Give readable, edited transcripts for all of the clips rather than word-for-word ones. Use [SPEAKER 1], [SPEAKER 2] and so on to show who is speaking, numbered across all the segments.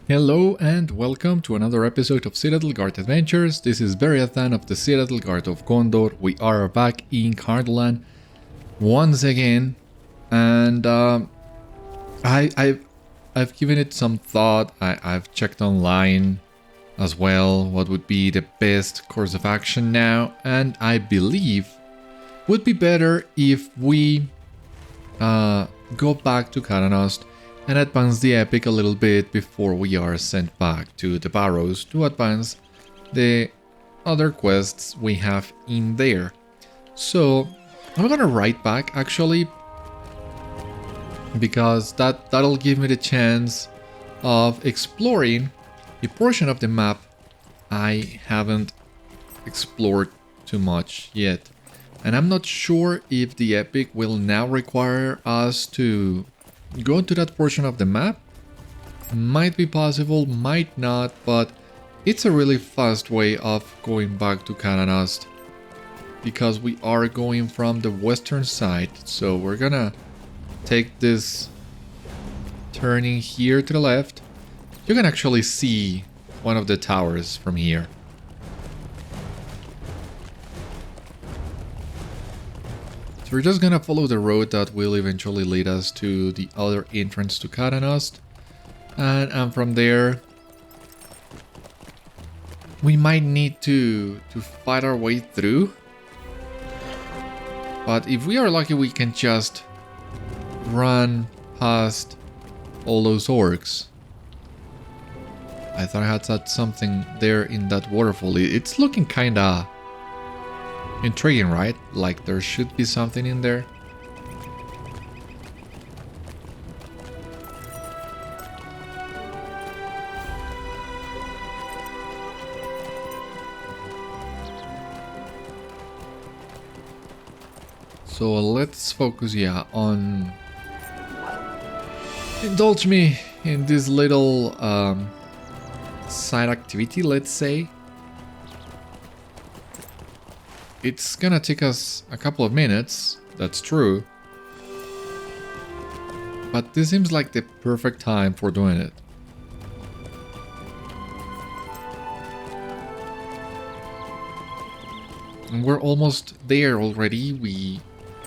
[SPEAKER 1] Hello and welcome to another episode of Citadel Guard Adventures. This is Beriathan of the Citadel Guard of Gondor. We are back in Cardolan once again, and I've given it some thought. I've checked online as well what would be the best course of action now, and I believe would be better if we go back to Caranost and advance the epic a little bit before we are sent back to the Barrows to advance the other quests we have in there. So I'm gonna write back actually, because that'll give me the chance of exploring a portion of the map I haven't explored too much yet. And I'm not sure if the epic will now require us to go to that portion of the map. Might be possible, might not, but it's a really fast way of going back to Caranost, because we are going from the western side. So we're gonna take this turning here to the left. You can actually see one of the towers from here. So we're just gonna follow the road that will eventually lead us to the other entrance to Caranost. And from there, we might need to fight our way through. But if we are lucky, we can just run past all those orcs. I thought I had something there in that waterfall. It's looking kinda intriguing, right? Like there should be something in there. So let's focus, on... Indulge me in this little side activity, let's say. It's gonna take us a couple of minutes, that's true. But this seems like the perfect time for doing it. And we're almost there already.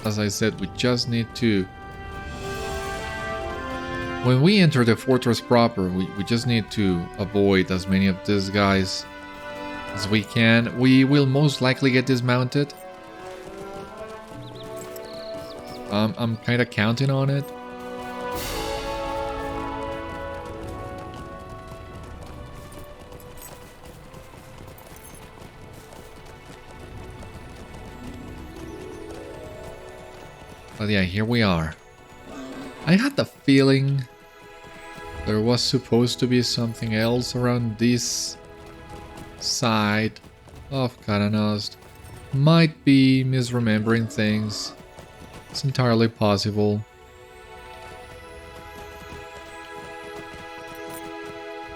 [SPEAKER 1] As I said, we just need to... When we enter the fortress proper, we just need to avoid as many of these guys as we can. We will most likely get dismounted. I'm kind of counting on it. But yeah, here we are. I had the feeling there was supposed to be something else around this side of Caranost. Might be misremembering things. It's entirely possible.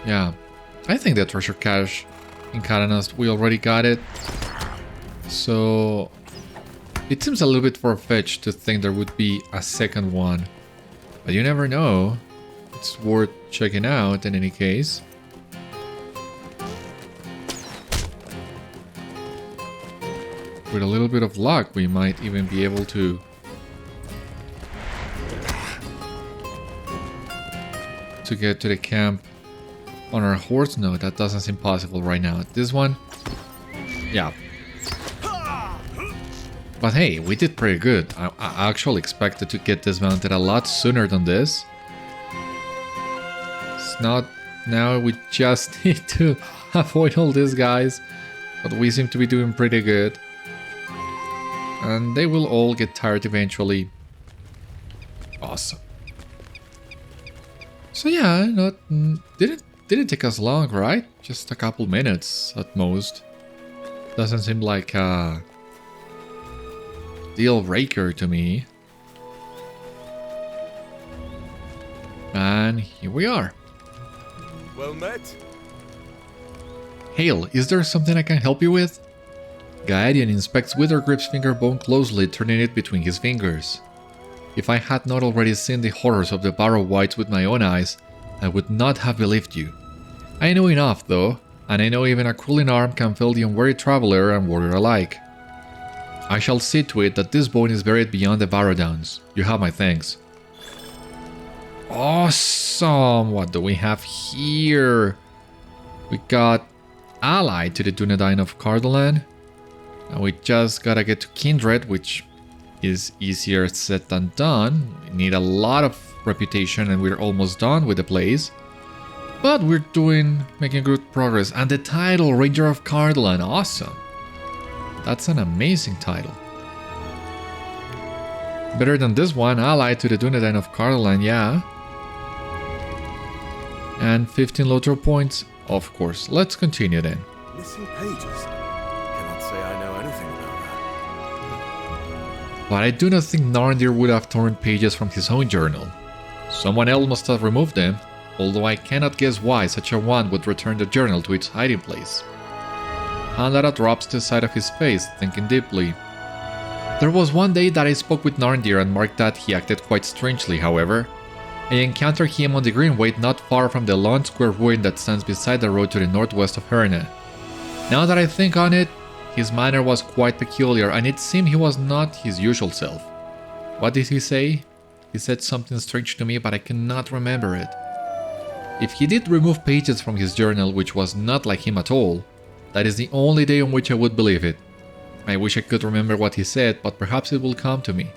[SPEAKER 1] Yeah, I think the treasure cache in Caranost, we already got it. So it seems a little bit far-fetched to think there would be a second one. But you never know. It's worth checking out in any case. With a little bit of luck, we might even be able to get to the camp on our horse. No, that doesn't seem possible right now. This one, yeah. But hey, we did pretty good. I actually expected to get dismounted a lot sooner than this. It's not... Now we just need to avoid all these guys. But we seem to be doing pretty good. And they will all get tired eventually. Awesome. So yeah, didn't take us long, right? Just a couple minutes at most. Doesn't seem like a deal breaker to me. And here we are.
[SPEAKER 2] Well met.
[SPEAKER 1] Hail, is there something I can help you with? Gaedian inspects Withergrip's finger bone closely, turning it between his fingers. If I had not already seen the horrors of the Barrow Whites with my own eyes, I would not have believed you. I know enough though, and I know even a crueling arm can fail the unwary traveler and warrior alike. I shall see to it that this bone is buried beyond the Barrow Downs. You have my thanks. Awesome! What do we have here? We got allied to the Dunedain of Cardolan. And we just gotta get to Kindred, which is easier said than done. We need a lot of reputation and we're almost done with the place. But we're making good progress. And the title, Ranger of Cardolan, awesome. That's an amazing title. Better than this one, allied to the Dunedain of Cardolan, yeah. And 15 LOTRO points, of course. Let's continue then.
[SPEAKER 2] Missing pages? Cannot say I know anything about that.
[SPEAKER 1] But I do not think Narndir would have torn pages from his own journal. Someone else must have removed them, although I cannot guess why such a one would return the journal to its hiding place. Handara drops to the side of his face, thinking deeply. There was one day that I spoke with Narndir and marked that he acted quite strangely, however. I encountered him on the Greenway not far from the lone square ruin that stands beside the road to the northwest of Herne. Now that I think on it, his manner was quite peculiar and it seemed he was not his usual self. What did he say? He said something strange to me, but I cannot remember it. If he did remove pages from his journal, which was not like him at all, that is the only day on which I would believe it. I wish I could remember what he said, but perhaps it will come to me.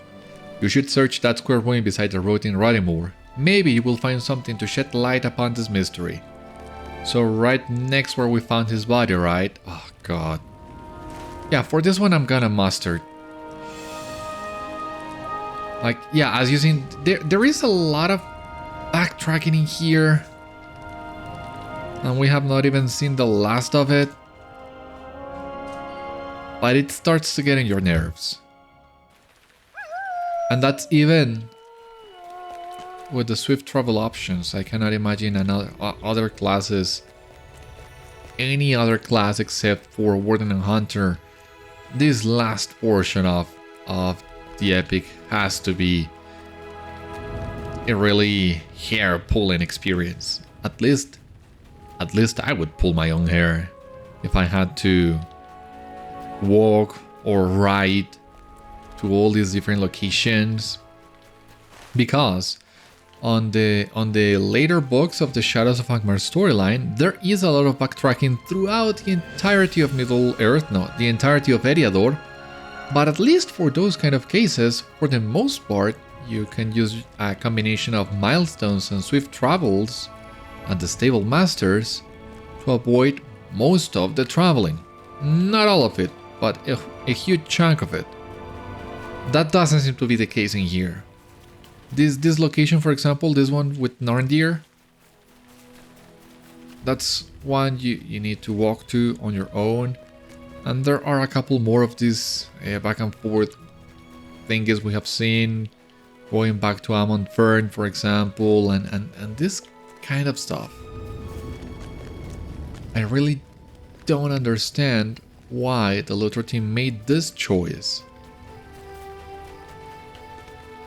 [SPEAKER 1] You should search that square ruin beside the road in Rodimore. Maybe you will find something to shed light upon this mystery. So right next where we found his body, right? Oh god. Yeah, for this one I'm gonna mustard. Like, yeah, as you seen, there is a lot of backtracking in here. And we have not even seen the last of it. But it starts to get in your nerves. And that's even with the swift travel options. I cannot imagine other classes, any other class except for Warden and Hunter. This last portion of the epic has to be a really hair-pulling experience. At least I would pull my own hair if I had to walk or ride to all these different locations, because on the later books of the Shadows of Angmar storyline, there is a lot of backtracking throughout the entirety of Middle-earth, no, the entirety of Eriador, but at least for those kind of cases, for the most part, you can use a combination of milestones and swift travels at the stable masters to avoid most of the traveling. Not all of it, but a huge chunk of it. That doesn't seem to be the case in here. This location, for example, this one with Narndir, that's one you need to walk to on your own. And there are a couple more of these back and forth things we have seen, going back to Amondir, for example, and this kind of stuff. I really don't understand why the LOTRO team made this choice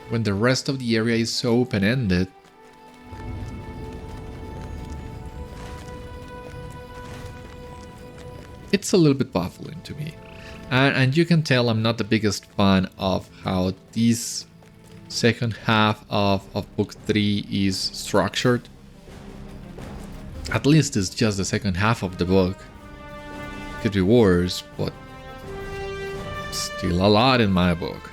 [SPEAKER 1] when the rest of the area is so open-ended. It's a little bit baffling to me. And you can tell I'm not the biggest fan of how this second half of book 3 is structured. At least it's just the second half of the book. Could be worse, but still a lot in my book.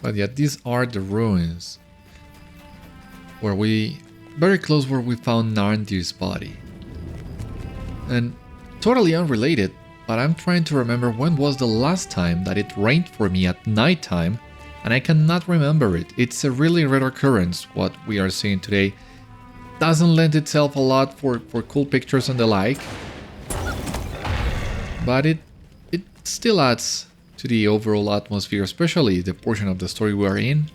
[SPEAKER 1] But yeah, these are the ruins where very close where we found Narndir's body. And totally unrelated, but I'm trying to remember when was the last time that it rained for me at nighttime, and I cannot remember it. It's a really rare occurrence, what we are seeing today. Doesn't lend itself a lot for cool pictures and the like, but it still adds to the overall atmosphere, especially the portion of the story we are in.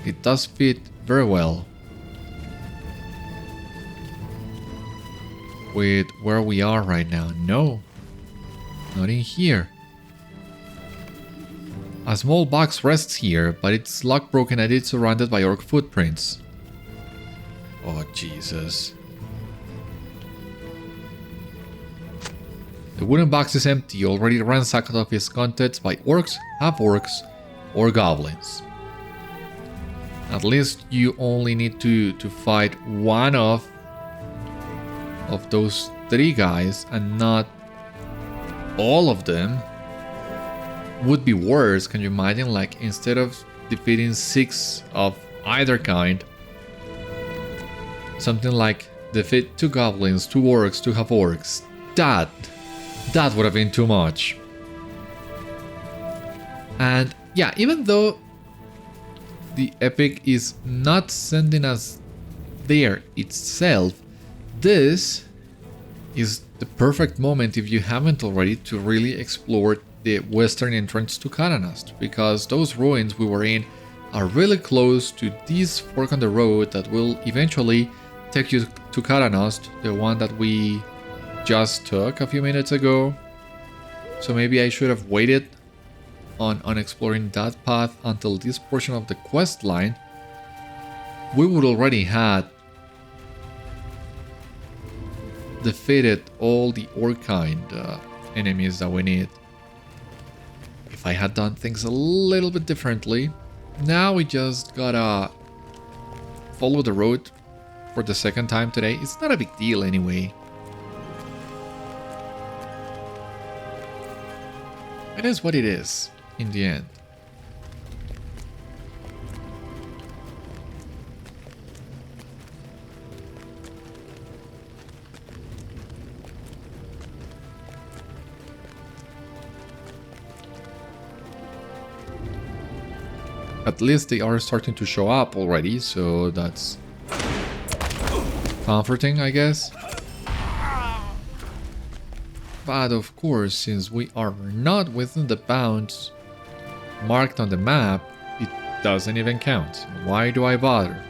[SPEAKER 1] It does fit very well with where we are right now. No, not in here. A small box rests here, but it's lock broken and it's surrounded by orc footprints. Oh, Jesus. The wooden box is empty, already ransacked of its contents by orcs, half-orcs, or goblins. At least you only need to fight one of those 3 guys and not all of them. Would be worse, can you imagine? Like, instead of defeating 6 of either kind, something like defeat 2 goblins, 2 orcs, 2 half-orcs. That would have been too much. And yeah, even though the epic is not sending us there itself, this is the perfect moment, if you haven't already, to really explore the western entrance to Caranost, because those ruins we were in are really close to this fork on the road that will eventually take you to Caranost, the one that we just took a few minutes ago. So maybe I should have waited on exploring that path until this portion of the quest line. We would already had defeated all the orc kind enemies that we need. If I had done things a little bit differently. Now we just gotta follow the road for the second time today. It's not a big deal anyway. It is what it is in the end. At least they are starting to show up already, so that's comforting, I guess. But of course, since we are not within the bounds marked on the map, it doesn't even count. Why do I bother?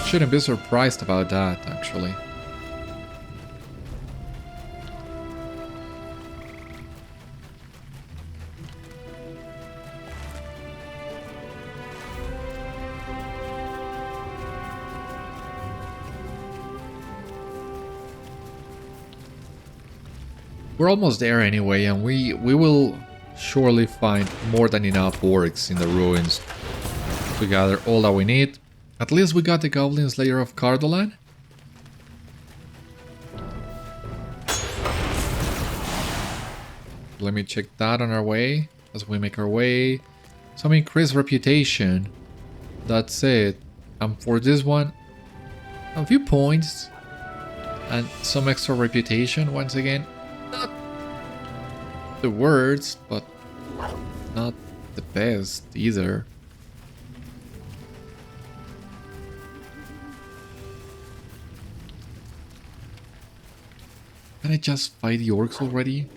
[SPEAKER 1] Shouldn't be surprised about that, actually. We're almost there anyway, and we will surely find more than enough orcs in the ruins to gather all that we need. At least we got the Goblin Slayer of Cardolan. Let me check that on our way as we make our way. Some increased reputation. That's it. And for this one, a few points and some extra reputation once again. Not the worst, but not the best either. Can I just fight the orcs already?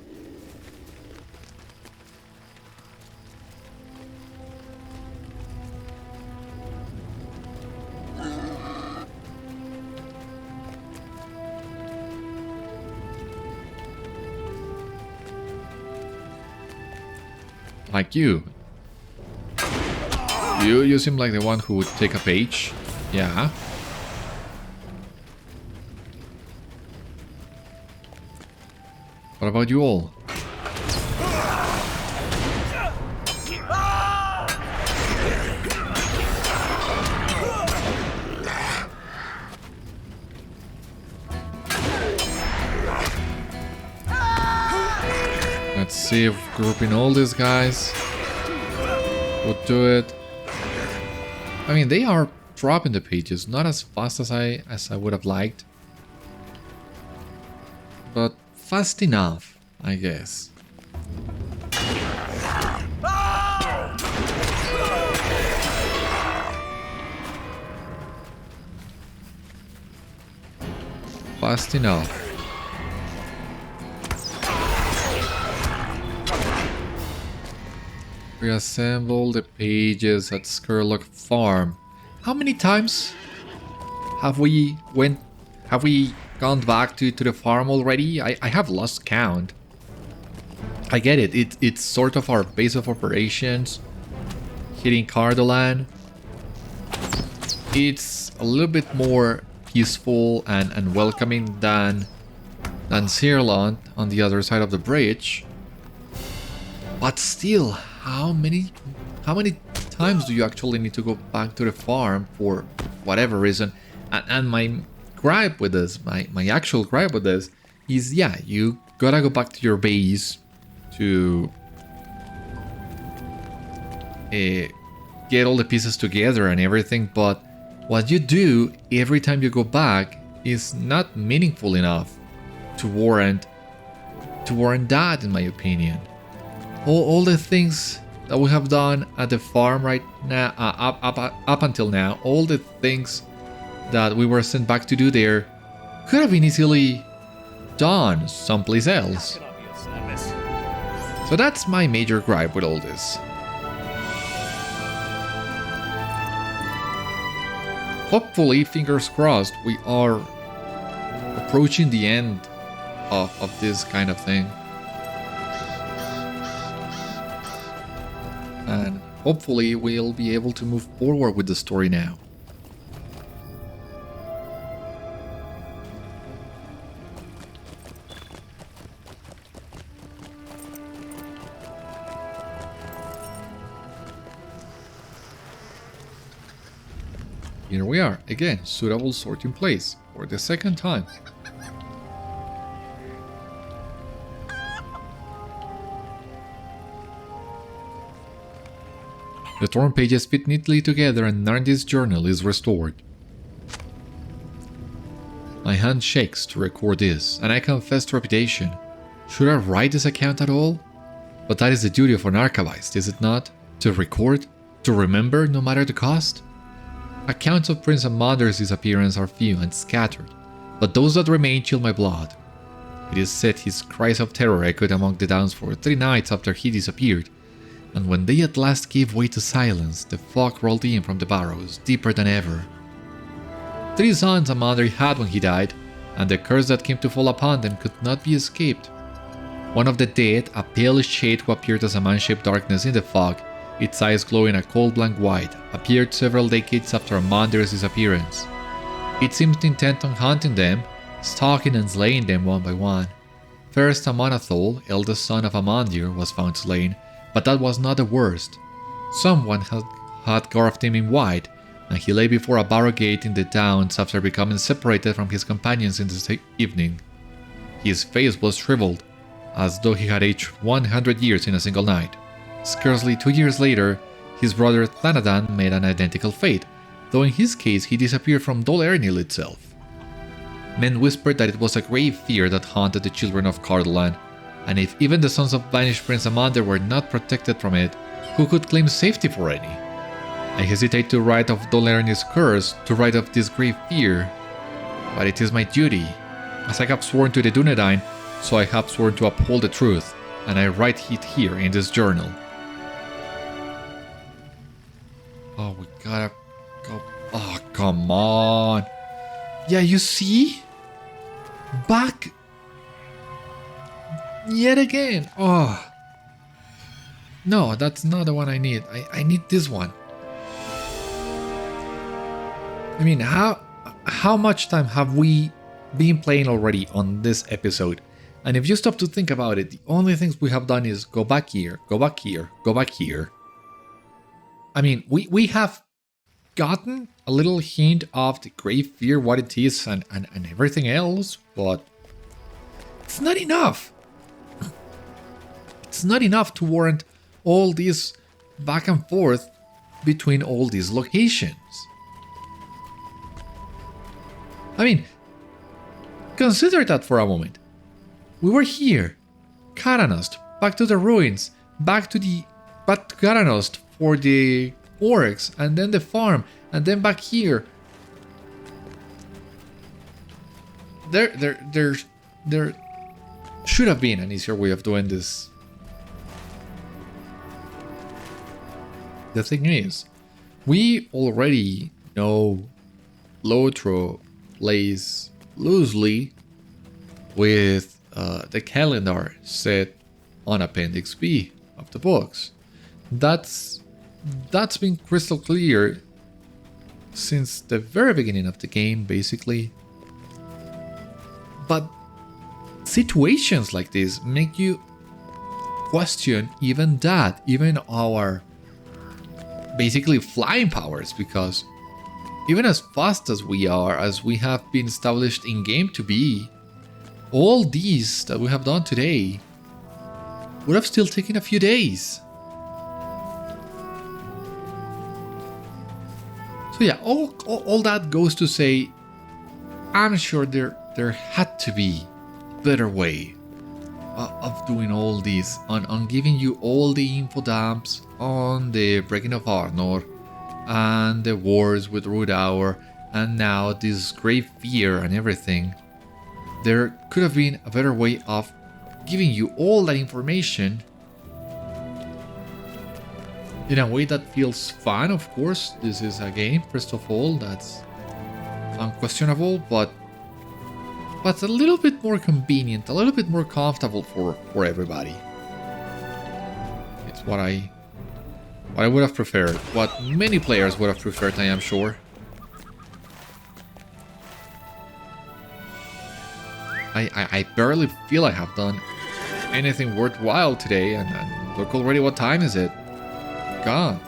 [SPEAKER 1] Like you. You seem like the one who would take a page. Yeah. What about you all? Let's see if grouping all these guys would do it. I mean, they are dropping the pages, not as fast as I would have liked, but fast enough, I guess. Fast enough. Reassemble the pages at Skurlock Farm. How many times have we gone back to the farm already? I have lost count. I get it. It's sort of our base of operations. Hitting Cardolan. it's a little bit more peaceful and welcoming than Cearland on the other side of the bridge. But still, how many times do you actually need to go back to the farm for whatever reason? And my gripe with this, my actual gripe with this is, yeah, you gotta go back to your base to get all the pieces together and everything, but what you do every time you go back is not meaningful enough to warrant that, in my opinion. All the things that we have done at the farm right now, up until now, all the things that we were sent back to do there could have been easily done someplace else. So that's my major gripe with all this. Hopefully, fingers crossed, we are approaching the end of this kind of thing. And hopefully we'll be able to move forward with the story now. Here we are, again, suitable sorting place, for the second time. The torn pages fit neatly together and Narndir's journal is restored. My hand shakes to record this, and I confess to trepidation. Should I write this account at all? But that is the duty of an archivist, is it not? To record, to remember, no matter the cost? Accounts of Prince Amondir's disappearance are few and scattered, but those that remain chill my blood. It is said his cries of terror echoed among the downs for 3 nights after he disappeared, and when they at last gave way to silence, the fog rolled in from the barrows, deeper than ever. 3 sons Amondir had when he died, and the curse that came to fall upon them could not be escaped. One of the dead, a pale shade who appeared as a man-shaped darkness in the fog, its eyes glowing a cold blank white, appeared several decades after Amondir's disappearance. It seemed intent on hunting them, stalking and slaying them one by one. First, Amonathol, eldest son of Amondir, was found slain, but that was not the worst. Someone had garbed him in white, and he lay before a barrow gate in the downs after becoming separated from his companions in the evening. His face was shriveled, as though he had aged 100 years in a single night. Scarcely 2 years later, his brother Thanadan made an identical fate, though in his case he disappeared from Dol Ernil itself. Men whispered that it was a grave fear that haunted the children of Cardolan, and if even the sons of banished Prince Amondir were not protected from it, who could claim safety for any? I hesitate to write of Dol Ernil's curse, to write of this grave fear, but it is my duty. As I have sworn to the Dunedain, so I have sworn to uphold the truth, and I write it here in this journal. Oh, we gotta go. Oh, come on. Yeah, you see? Back. Yet again. Oh. No, that's not the one I need. I need this one. I mean, how much time have we been playing already on this episode? And if you stop to think about it, the only things we have done is go back here, go back here, go back here. I mean, we have gotten a little hint of the grave fear, what it is, and everything else, but it's not enough. It's not enough to warrant all this back and forth between all these locations. I mean, consider that for a moment. We were here, Karanost, back to the ruins, back to Karanost for the orcs, and then the farm, and then back here. There should have been an easier way of doing this. The thing is, we already know LOTRO plays loosely with the calendar set on Appendix B of the books. That's been crystal clear since the very beginning of the game, basically. But situations like this make you question even that, even our basically flying powers, because even as fast as we are, as we have been established in game to be, all these that we have done today would have still taken a few days. So yeah, all that goes to say, I'm sure there had to be a better way of doing all this, on giving you all the info dumps on the breaking of Arnor and the wars with Rudauer, and now this great fear and everything. There could have been a better way of giving you all that information in a way that feels fun. Of course, this is a game, first of all, that's unquestionable, but a little bit more convenient, a little bit more comfortable for everybody. It's what I would have preferred, what many players would have preferred, I am sure. I barely feel I have done anything worthwhile today, and look already, what time is it? God.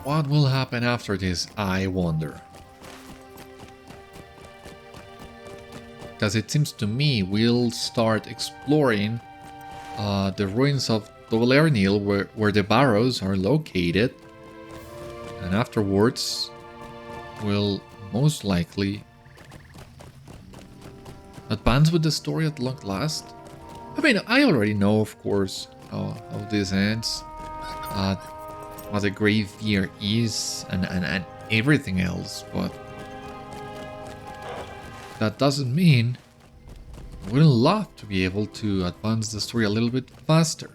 [SPEAKER 1] What will happen after this, I wonder? Because it seems to me we'll start exploring the ruins of Dol Ernil, where the barrows are located. And afterwards, we'll most likely advance with the story at long last. I mean, I already know, of course, how this ends. What the Great Fear is and everything else, but that doesn't mean I wouldn't love to be able to advance the story a little bit faster.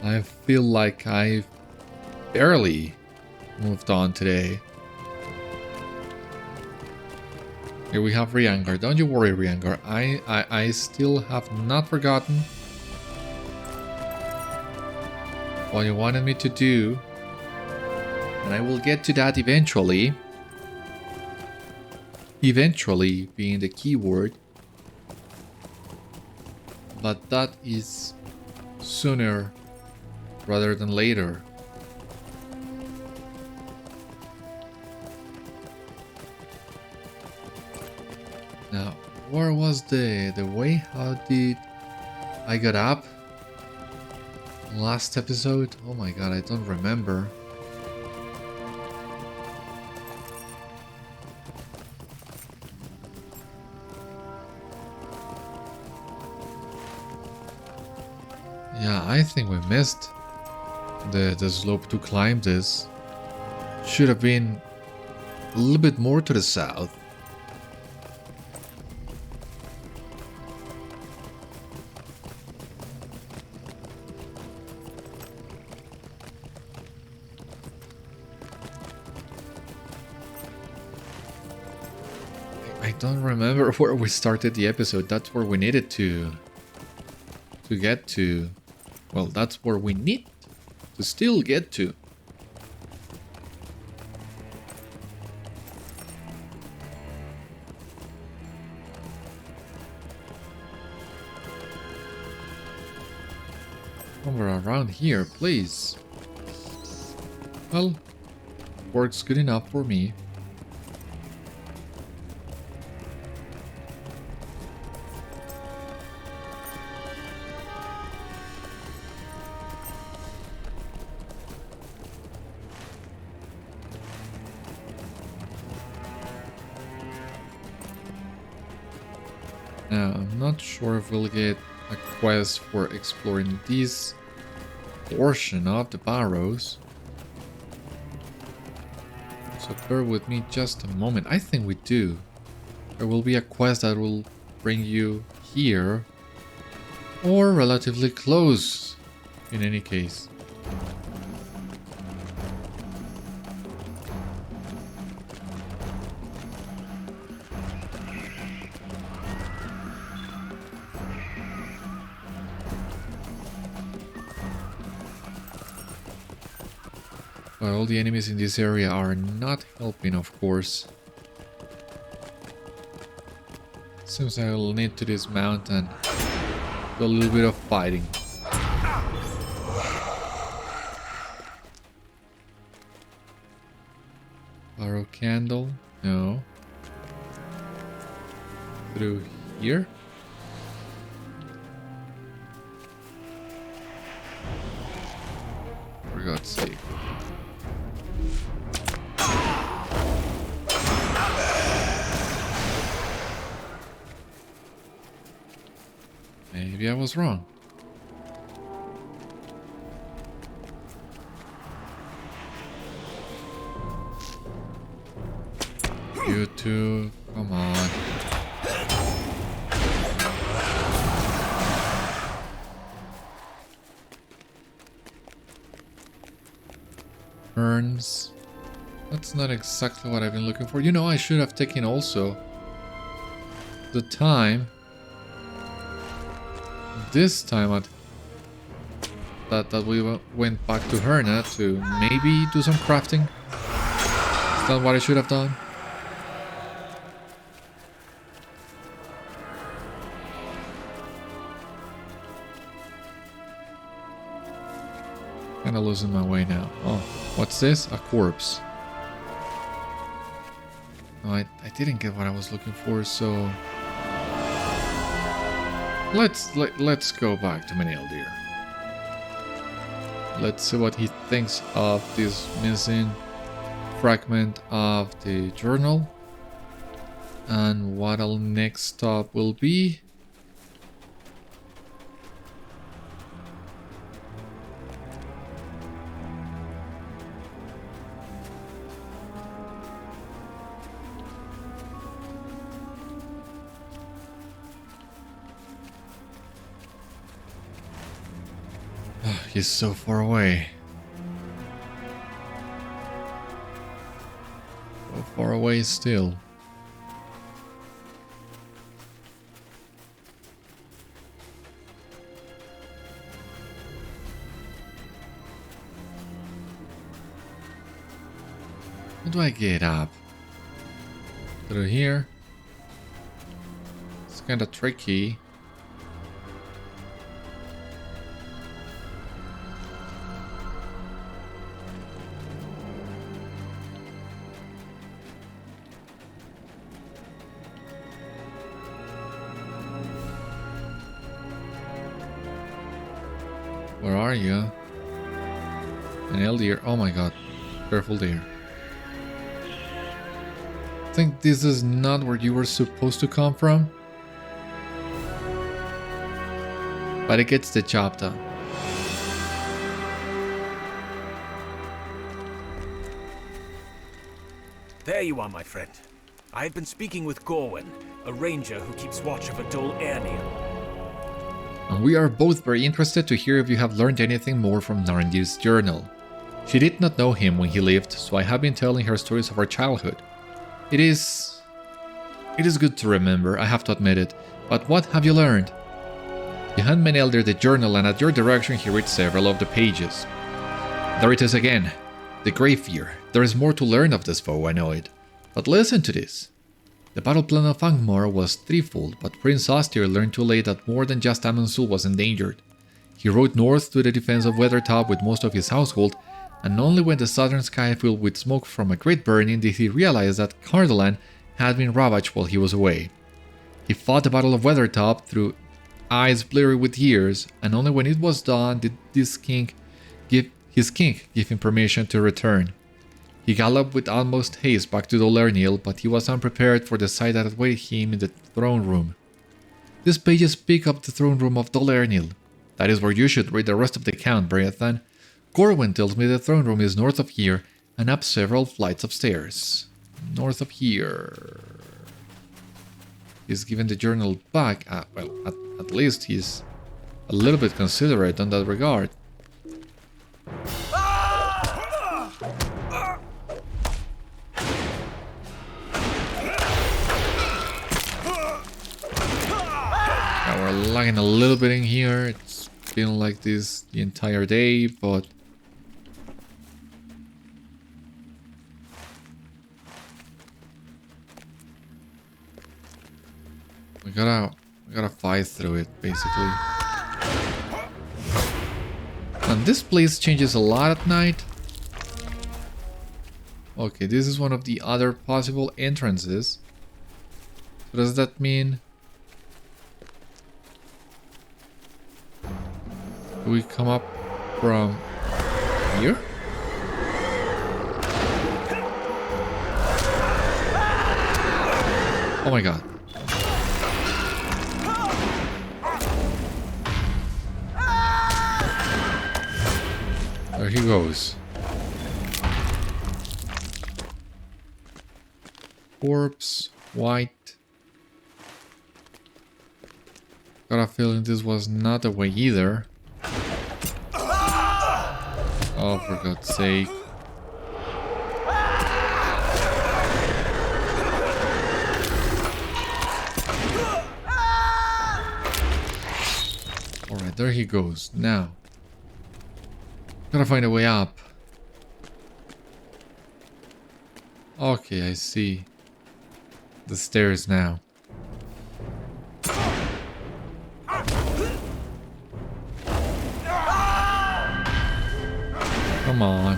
[SPEAKER 1] I feel like I've barely moved on today. Here we have Riangar. Don't you worry, Riangar. I still have not forgotten what you wanted me to do. And I will get to that eventually. Eventually being the key word. But that is sooner rather than later. Now, where was the way? How did I get up? Last episode? Oh my god, I don't remember. Yeah, I think we missed the slope to climb this. Should have been a little bit more to the south. I don't remember where we started the episode. That's where we needed to get to. Well, that's where we need to still get to. Somewhere around here, please. Well, works good enough for me. Now, I'm not sure if we'll get a quest for exploring this portion of the barrows. So bear with me just a moment. I think we do. There will be a quest that will bring you here. Or relatively close, in any case. But all the enemies in this area are not helping, of course. Seems I will need to dismount and do a little bit of fighting. Borrow candle? No. Through here? For God's sake. Maybe I was wrong. You two, come on. Urns. That's not exactly what I've been looking for. You know, I should have taken also the time. This time that we went back to Herna to maybe do some crafting. Is that what I should have done? Kinda losing my way now. Oh, what's this? A corpse. No, I didn't get what I was looking for, so let's go back to Meneldir. Let's see what he thinks of this missing fragment of the journal and what our next stop will be. He's so far away. So far away still. How do I get up? Through here? It's kinda tricky. Where are you? Meneldir. Oh my god. Careful there. I think this is not where you were supposed to come from. But it gets the job done.
[SPEAKER 3] There you are, my friend. I have been speaking with Gorwen, a ranger who keeps watch over Dol Ernil.
[SPEAKER 1] And we are both very interested to hear if you have learned anything more from Narndir's journal. She did not know him when he lived, so I have been telling her stories of our childhood. It is good to remember, I have to admit it, but what have you learned? You hand Meneldir the journal and at your direction he reads several of the pages. There it is again, the Grave Fear. There is more to learn of this foe, I know it. But listen to this. The battle plan of Angmar was threefold, but Prince Ostir learned too late that more than just Amonsul was endangered. He rode north to the defense of Weathertop with most of his household, and only when the southern sky filled with smoke from a great burning did he realize that Cardolan had been ravaged while he was away. He fought the Battle of Weathertop through eyes blurry with years, and only when it was done did his king give him permission to return. He galloped with utmost haste back to Dol Ernil, but he was unprepared for the sight that awaited him in the throne room. These pages speak of the throne room of Dol Ernil. That is where you should read the rest of the account, Beriathan. Gorwen tells me the throne room is north of here, and up several flights of stairs. North of here. He's given the journal back. Well, at least he's a little bit considerate on that regard. Now we're lagging a little bit in here. It's been like this the entire day, but we gotta fight through it, basically. And this place changes a lot at night. Okay, this is one of the other possible entrances. So does that mean we come up from here? Oh my god. There he goes. Corpse, white. Got a feeling this was not the way either. Oh, for God's sake. Alright, there he goes. Now. Gotta find a way up. Okay, I see. The stairs now. Come on.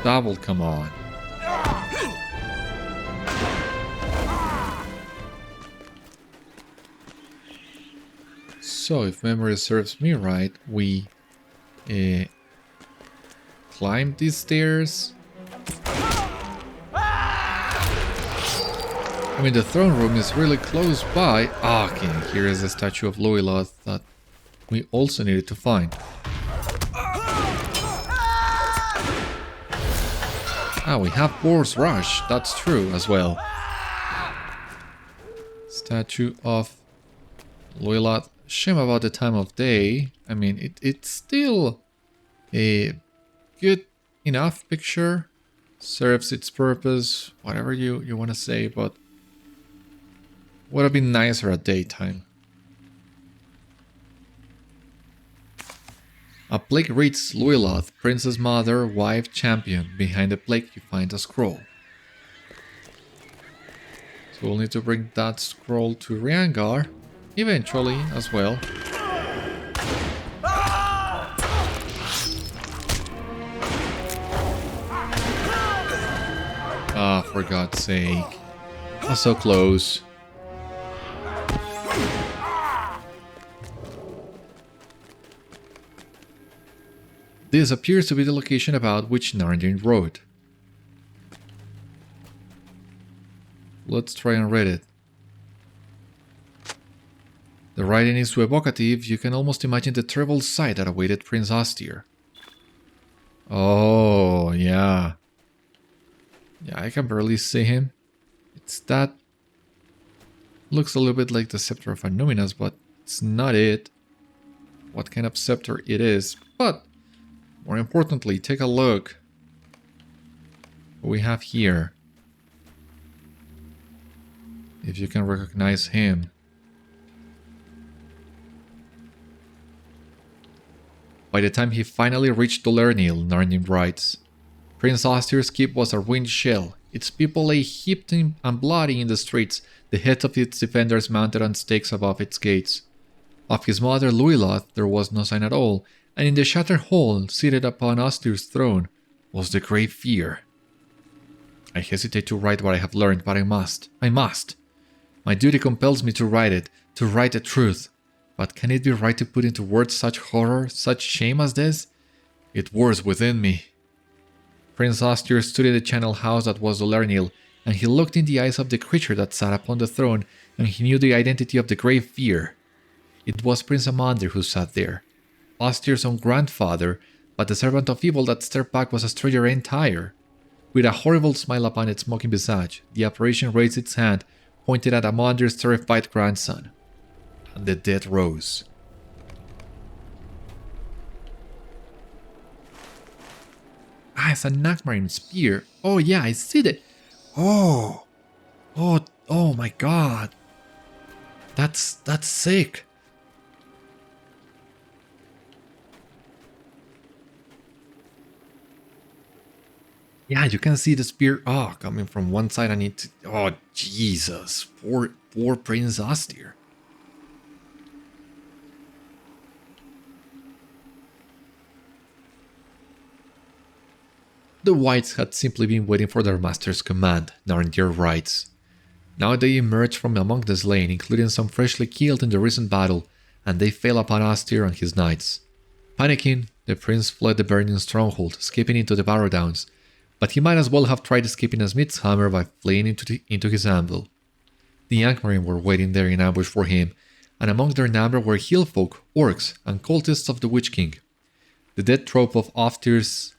[SPEAKER 1] Double, come on. So, if memory serves me right, we climb these stairs. I mean, the throne room is really close by. Ah, okay, here is the statue of Loiloth that we also needed to find. Ah, we have Boar's Rush. That's true as well. Statue of Loiloth. Shame about the time of day. I mean, it's still a good enough picture. Serves its purpose, whatever you want to say, but would have been nicer at daytime. A plaque reads Loiloth, Princess Mother, Wife, Champion. Behind the plaque you find a scroll. So we'll need to bring that scroll to Riangar, eventually as well. Ah, for God's sake. Oh, so close. This appears to be the location about which Narndir wrote. Let's try and read it. The writing is so evocative, you can almost imagine the terrible sight that awaited Prince Astyr. Oh, yeah. Yeah, I can barely see him. It's that... Looks a little bit like the Scepter of Annuminas, but it's not it. What kind of scepter it is. But, more importantly, take a look. What we have here. If you can recognize him. By the time he finally reached Dol Ernil, Narndir writes, Prince Astyr's keep was a ruined shell. Its people lay heaped and bloody in the streets, the heads of its defenders mounted on stakes above its gates. Of his mother Loiloth there was no sign at all, and in the shattered hall, seated upon Astyr's throne, was the great fear. I hesitate to write what I have learned, but I must. I must. My duty compels me to write it, to write the truth. But can it be right to put into words such horror, such shame as this? It whirs within me. Prince Astyr stood in the channel house that was Dol Ernil, and he looked in the eyes of the creature that sat upon the throne, and he knew the identity of the Great Fear. It was Prince Amondir who sat there, Astyr's own grandfather, but the servant of evil that stared back was a stranger entire. With a horrible smile upon its mocking visage, the apparition raised its hand, pointed at Amondir's terrified grandson. And the dead rose. Ah, it's a Narndir spear. Oh yeah, I see that. Oh my god. That's sick. Yeah, you can see the spear coming from one side and it. Oh Jesus. Poor Prince Astir. The Whites had simply been waiting for their master's command, Narndir writes. Now they emerged from among the slain, including some freshly killed in the recent battle, and they fell upon Astir and his knights. Panicking, the prince fled the burning stronghold, escaping into the Barrow Downs, but he might as well have tried escaping a smith's hammer by fleeing into his anvil. The Angmar were waiting there in ambush for him, and among their number were hillfolk, orcs, and cultists of the Witch King. The dead trope of Astir's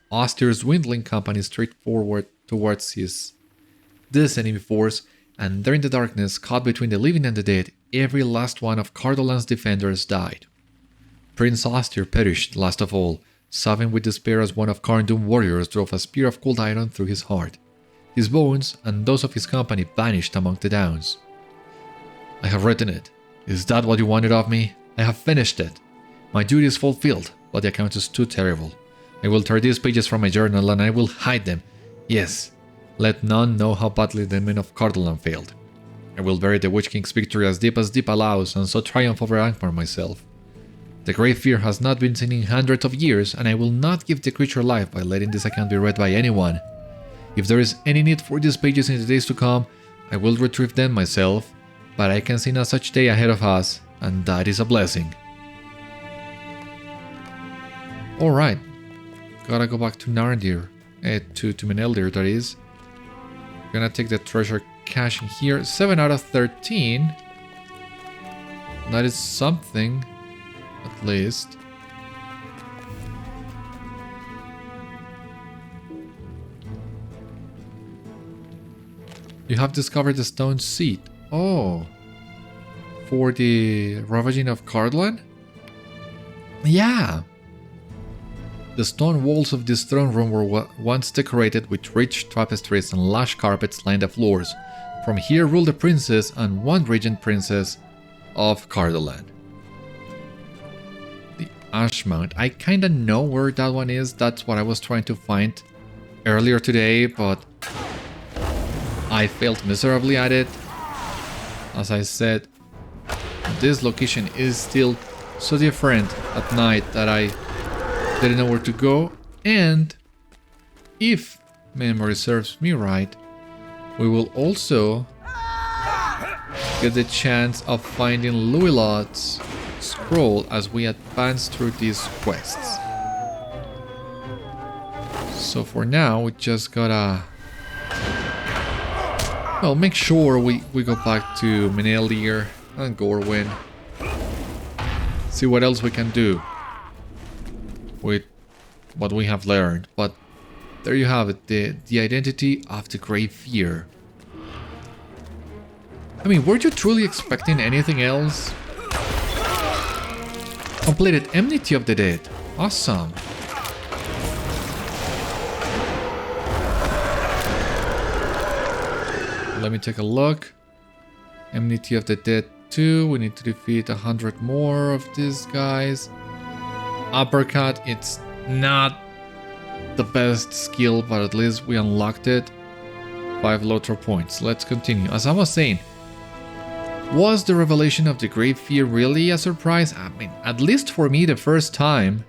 [SPEAKER 1] dwindling company straight forward towards this enemy force, and there in the darkness, caught between the living and the dead, every last one of Cardolan's defenders died. Prince Astir perished last of all, sobbing with despair as one of Carndoom's warriors drove a spear of cold iron through his heart. His bones and those of his company vanished among the downs. I have written it. Is that what you wanted of me? I have finished it. My duty is fulfilled, but the account is too terrible. I will tear these pages from my journal and I will hide them. Yes, let none know how badly the men of Cardolan failed. I will bury the Witch King's victory as deep allows and so triumph over Angmar myself. The Great Fear has not been seen in hundreds of years, and I will not give the creature life by letting this account be read by anyone. If there is any need for these pages in the days to come, I will retrieve them myself, but I can see no such day ahead of us, and that is a blessing. Alright, gotta go back to Narndir, to Meneldir that is. Gonna take the treasure cache in here, 7 out of 13. That is something. At least. You have discovered the stone seat. Oh. For the ravaging of Cardolan? Yeah. The stone walls of this throne room were once decorated with rich tapestries and lush carpets lined the floors. From here ruled the princess and one regent princess of Cardolan. Ashmount. I kinda know where that one is. That's what I was trying to find earlier today, but I failed miserably at it. As I said, this location is still so different at night that I didn't know where to go. And if memory serves me right, we will also get the chance of finding Luilot's scroll as we advance through these quests. So for now, we just gotta... well, make sure we go back to Meneldir and Gorwen. See what else we can do with what we have learned. But there you have it, the identity of the Great Fear. I mean, were you truly expecting anything else? Completed Enmity of the Dead. Awesome. Let me take a look. Enmity of the Dead 2. We need to defeat 100 more of these guys. Uppercut. It's not the best skill, but at least we unlocked it. 5 LOTRO points. Let's continue. As I was saying, was the revelation of the Great Fear really a surprise? I mean, at least for me the first time,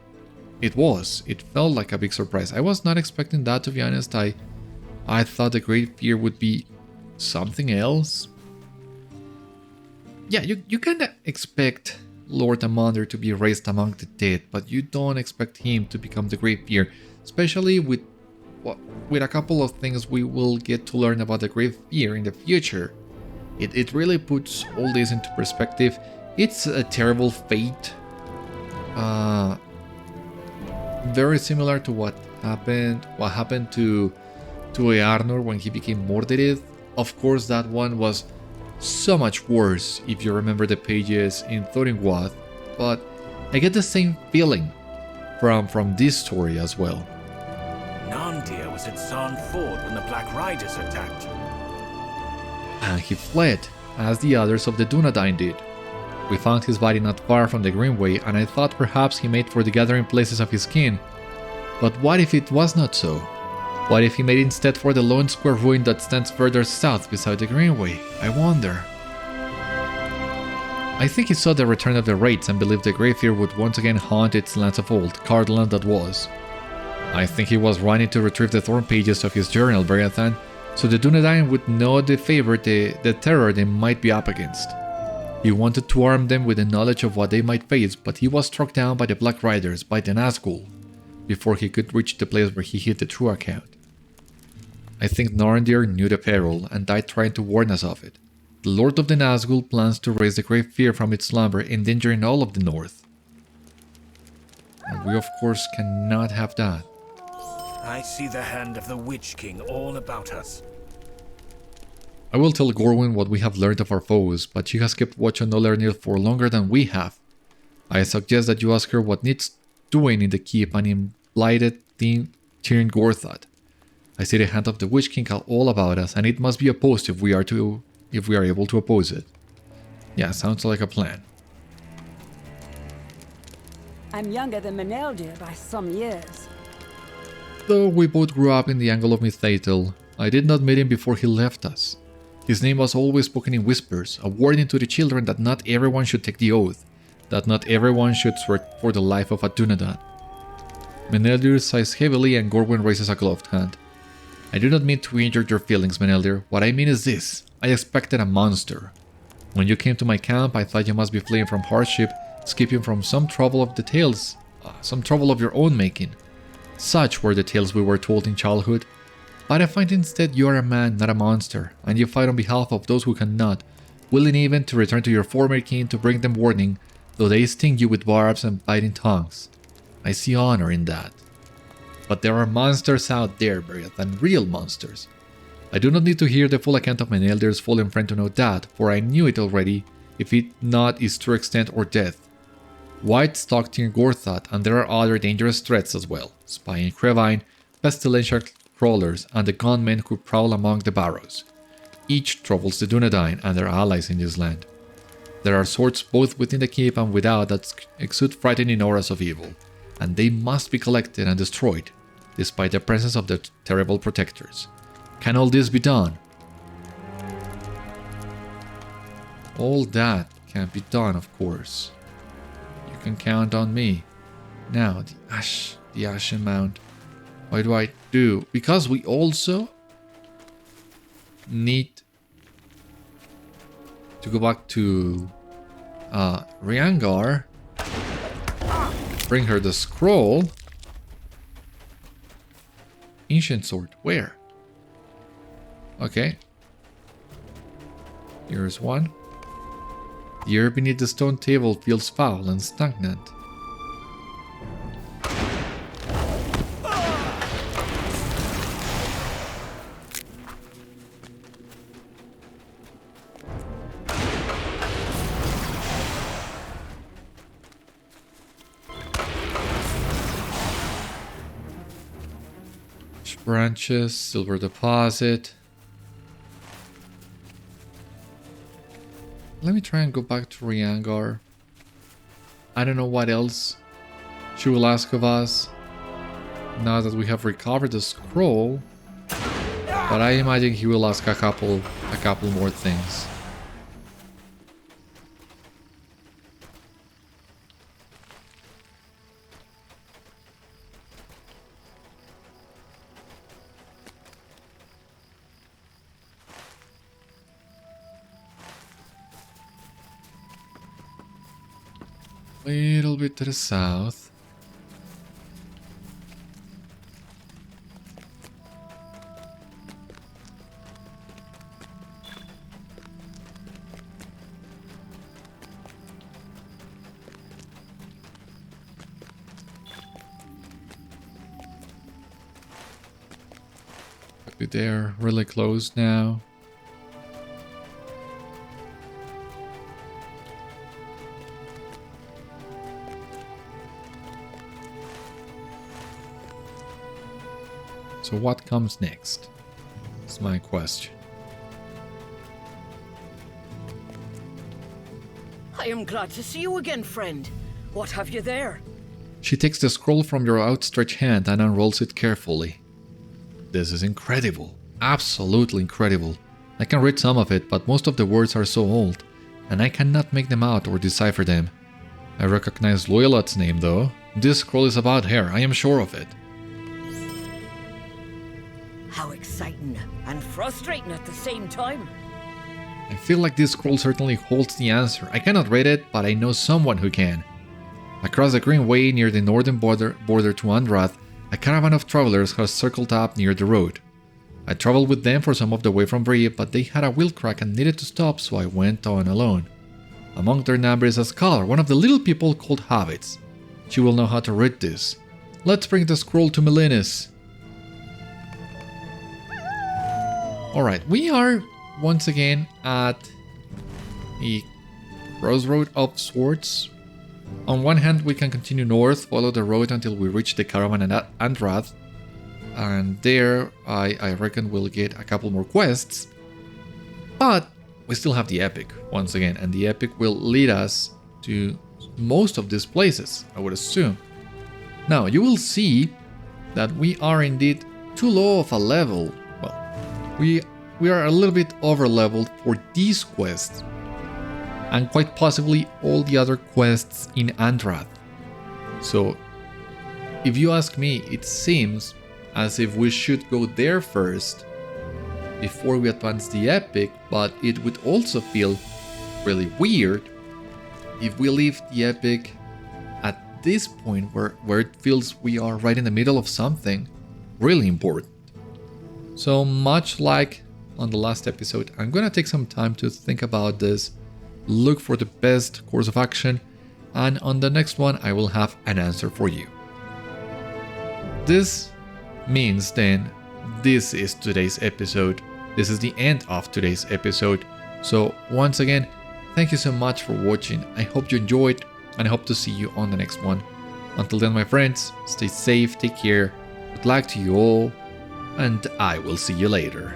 [SPEAKER 1] it was. It felt like a big surprise. I was not expecting that, to be honest. I thought the Great Fear would be something else. Yeah, you kinda expect Lord Amondir to be raised among the dead, but you don't expect him to become the Great Fear, especially with a couple of things we will get to learn about the Great Fear in the future. It really puts all this into perspective. It's a terrible fate. Very similar to what happened to Earnor when he became Mordred. Of course, that one was so much worse if you remember the pages in Thorinwath, but I get the same feeling from this story as well.
[SPEAKER 3] Narndir was at Sarn Ford when the Black Riders attacked.
[SPEAKER 1] And he fled, as the others of the Dunedain did. We found his body not far from the Greenway, and I thought perhaps he made for the gathering places of his kin. But what if it was not so? What if he made instead for the lone square ruin that stands further south beside the Greenway? I wonder. I think he saw the return of the raids and believed the Grey Fear would once again haunt its lands of old, Cardland that was. I think he was running to retrieve the thorn pages of his journal, Beriathan, so the Dunedain would know the terror they might be up against. He wanted to arm them with the knowledge of what they might face, but he was struck down by the Black Riders, by the Nazgûl, before he could reach the place where he hid the true account. I think Narndir knew the peril and died trying to warn us of it. The Lord of the Nazgûl plans to raise the Great Fear from its slumber, endangering all of the North. And we of course cannot have that.
[SPEAKER 3] I see the hand of the Witch King all about us.
[SPEAKER 1] I will tell Gorwen what we have learned of our foes, but she has kept watch on Dol Ernil for longer than we have. I suggest that you ask her what needs doing in the keep and in blighted Tirn Gorthad. I see the hand of the Witch King all about us, and it must be opposed if we are able to oppose it. Yeah, sounds like a plan.
[SPEAKER 4] I'm younger than Meneldir by some years.
[SPEAKER 1] Though we both grew up in the angle of Mythatel, I did not meet him before he left us. His name was always spoken in whispers, a warning to the children that not everyone should take the oath, that not everyone should swear for the life of a Dunedain. Meneldir sighs heavily and Gorwen raises a gloved hand. I do not mean to injure your feelings, Meneldir. What I mean is this. I expected a monster. When you came to my camp, I thought you must be fleeing from hardship, escaping from some trouble of the tales, some trouble of your own making. Such were the tales we were told in childhood. But I find instead you are a man, not a monster, and you fight on behalf of those who cannot, willing even to return to your former kin to bring them warning, though they sting you with barbs and biting tongues. I see honor in that. But there are monsters out there, Beriathan, real monsters. I do not need to hear the full account of Meneldir's fallen friend to know that, for I knew it already, if it not its true extent or death. White stalked in Gorthad, and there are other dangerous threats as well, spying Crevine, pestilential crawlers, and the gunmen who prowl among the barrows. Each troubles the Dunedain and their allies in this land. There are swords both within the keep and without that exude frightening auras of evil, and they must be collected and destroyed, despite the presence of their terrible protectors. Can all this be done? All that can be done, of course. You can count on me. Now, the Ashen Mount. What do I do? Because we also need to go back to Riangar, bring her the scroll. Ancient sword, where? Okay. Here's one. The air beneath the stone table feels foul and stagnant. Branches, silver deposit. Let me try and go back to Riangar. I don't know what else she will ask of us now that we have recovered the scroll, but I imagine he will ask a couple more things. Little bit to the south. be there really close now. So what comes next? That's my question.
[SPEAKER 5] I am glad to see you again, friend. What have you there?
[SPEAKER 1] She takes the scroll from your outstretched hand and unrolls it carefully. This is incredible. Absolutely incredible. I can read some of it, but most of the words are so old, and I cannot make them out or decipher them. I recognize Loyalot's name though. This scroll is about her, I am sure of it.
[SPEAKER 5] How exciting and frustrating at the same time.
[SPEAKER 1] I feel like this scroll certainly holds the answer. I cannot read it, but I know someone who can. Across the Green Way near the northern border to Andrath, a caravan of travelers has circled up near the road. I traveled with them for some of the way from Brie, but they had a wheel crack and needed to stop, so I went on alone. Among their number is a scholar, one of the little people called Hobbits. She will know how to read this. Let's bring the scroll to Melinis. Alright, we are once again at a crossroad of sorts. On one hand, we can continue north, follow the road until we reach the caravan at Andrath. And there, I reckon we'll get a couple more quests. But we still have the epic, once again. And the epic will lead us to most of these places, I would assume. Now, you will see that we are indeed too low of a level. Well, we are a little bit over-leveled for these quests. And quite possibly all the other quests in Andrath. So, if you ask me, it seems as if we should go there first before we advance the epic, but it would also feel really weird if we leave the epic at this point where it feels we are right in the middle of something really important. So much like on the last episode, I'm gonna take some time to think about this, look for the best course of action, and on the next one I will have an answer for you. This means then this is today's episode. This is the end of today's episode. So once again, thank you so much for watching. I hope you enjoyed and I hope to see you on the next one. Until then, my friends, stay safe, take care, good luck to you all, and I will see you later.